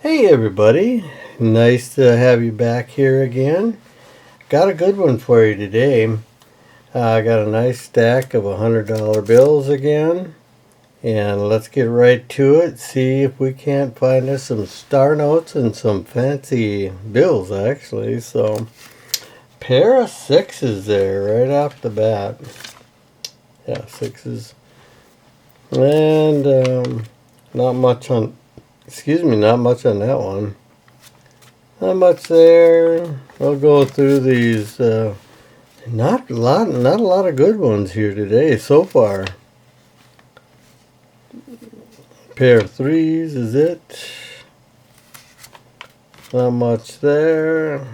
Hey everybody, nice to have you back here again. Got a good one for you today. I got a nice stack of $100 bills again, and let's get right to it. See if we can't find us some star notes and some fancy bills actually. So, pair of sixes there right off the bat. Yeah, sixes. And not much on that one. Not much there. I'll go through these. Not a lot of good ones here today so far. Pair of threes is it. Not much there.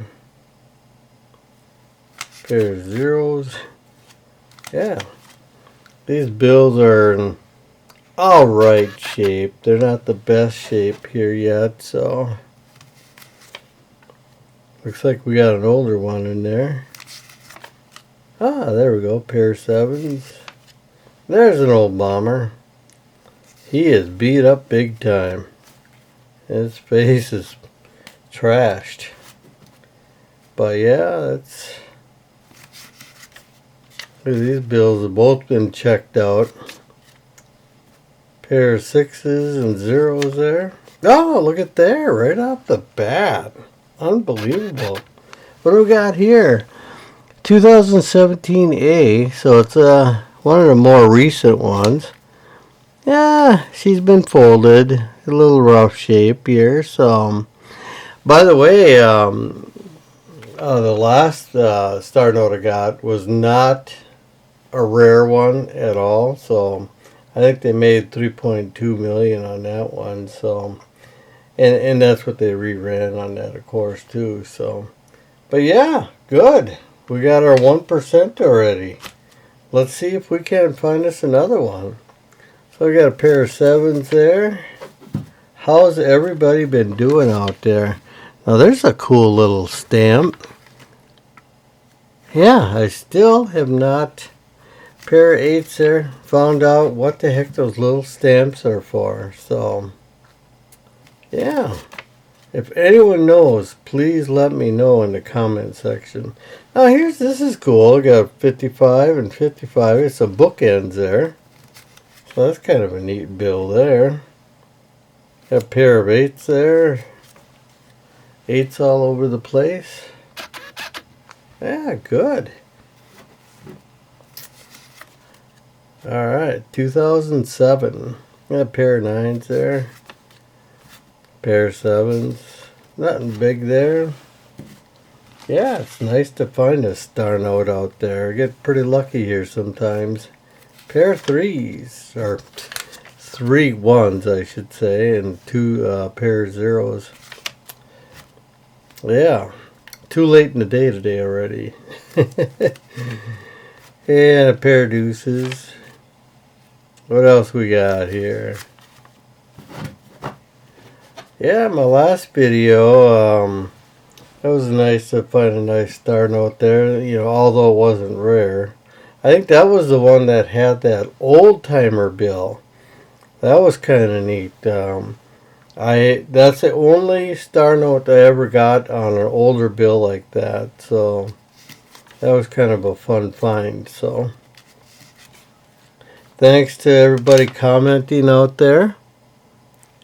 Pair of zeros. Yeah. These bills are in alright shape. They're not the best shape here yet, so looks like we got an older one in there. Ah, there we go. Pair of sevens. There's an old bomber. He is beat up big time. His face is trashed. But yeah, that's... These bills have both been checked out. Pair of sixes and zeros there. Oh, look at there, right off the bat. Unbelievable. What do we got here? 2017A, so it's one of the more recent ones. Yeah, she's been folded. A little rough shape here. So, by the way, the last star note I got was not a rare one at all. So, I think they made $3.2 million on that one. So, and that's what they reran on that, of course, too. So, but yeah, good. We got our 1% already. Let's see if we can find us another one. So we got a pair of sevens there. How's everybody been doing out there? Now there's a cool little stamp. Yeah, I still have not, pair of eights there, found out what the heck those little stamps are for. So, yeah. If anyone knows, please let me know in the comment section. Now this is cool. I got 55 and 55. It's some bookends there. So that's kind of a neat bill there. Got a pair of eights there. Eights all over the place. Yeah, good. Alright, 2007. Got a pair of nines there. Pair of sevens. Nothing big there. Yeah, it's nice to find a star note out there. I get pretty lucky here sometimes. Pair of threes, or 3 ones I should say, and 2 pair of zeros. Yeah, too late in the day today already. And a pair of deuces. What else we got here? Yeah, my last video, it was nice to find a nice star note there, you know, although it wasn't rare. I think that was the one that had that old timer bill. That was kind of neat. That's the only star note I ever got on an older bill like that. So that was kind of a fun find. So thanks to everybody commenting out there.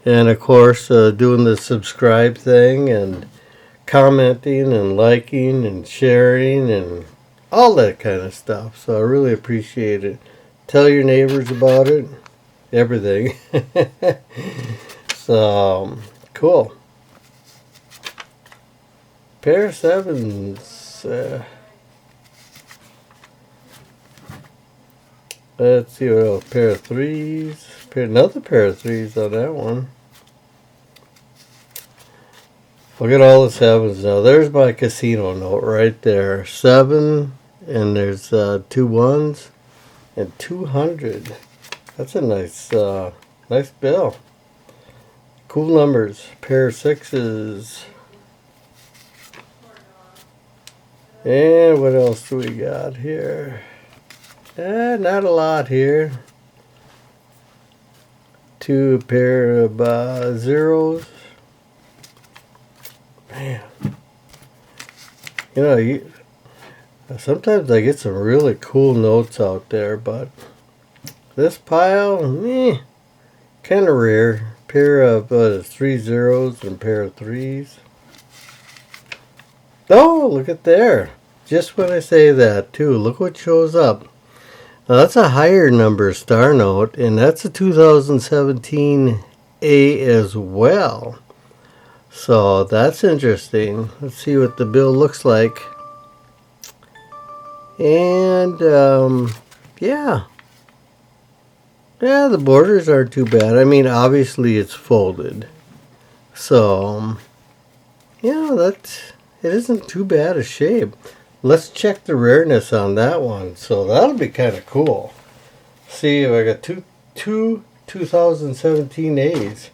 And of course, doing the subscribe thing and commenting and liking and sharing and all that kind of stuff. So I really appreciate it. Tell your neighbors about it. Everything. So, cool. Pair of sevens. Let's see what else. Pair of threes. Another pair of threes on that one. Look at all the sevens now. There's my casino note right there. 7, and there's 2 ones and 200. That's a nice nice bill. Cool numbers. Pair of sixes. And what else do we got here? Not a lot here. 2 pair of zeros. Man, you know, sometimes I get some really cool notes out there, but this pile, kind of rare. Pair of 3 zeros and a pair of 3s. Oh, look at there. Just when I say that, too, look what shows up. Now, that's a higher number star note, and that's a 2017 A as well. So that's interesting. Let's see what the bill looks like. And, yeah. Yeah, the borders aren't too bad. I mean, obviously it's folded. So, yeah, it isn't too bad a shape. Let's check the rareness on that one. So that'll be kind of cool. See if I got two 2017 A's.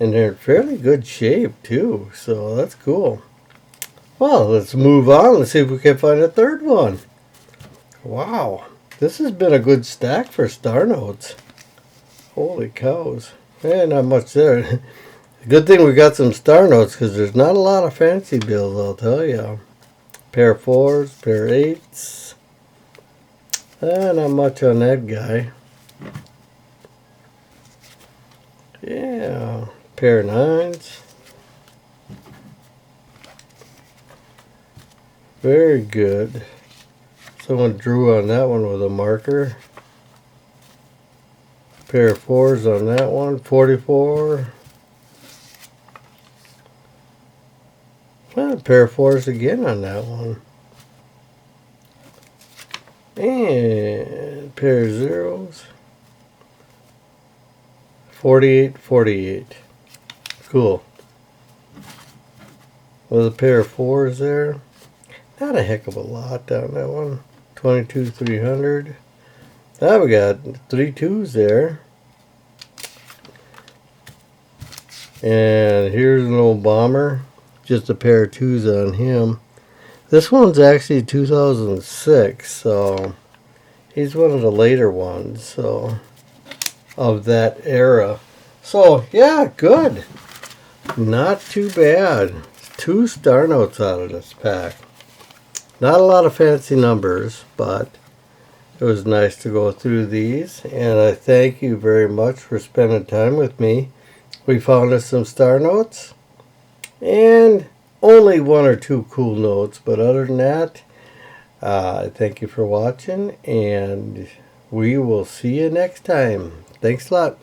And they're in fairly good shape too. So that's cool. Well, let's move on. Let's see if we can find a third one. Wow. This has been a good stack for star notes. Holy cows. Man, not much there. Good thing we got some star notes because there's not a lot of fancy bills, I'll tell you. Pair of 4s, pair of 8s. Not much on that guy. Yeah, pair of 9s. Very good. Someone drew on that one with a marker. Pair of 4s on that one. 44. Well, a pair of 4s again on that one. And a pair of zeros. 48, 48. Cool. With a pair of 4s there. Not a heck of a lot down that one. 22, 300. Now we got 3 2s there. And here's an old bomber. Just a pair of 2s on him. This one's actually 2006, so he's one of the later ones, so of that era. So yeah, good. Not too bad. 2 star notes out of this pack. Not a lot of fancy numbers, but it was nice to go through these, and I thank you very much for spending time with me. We found us some star notes, and only 1 or 2 cool notes, but other than that, thank you for watching, and we will see you next time. Thanks a lot.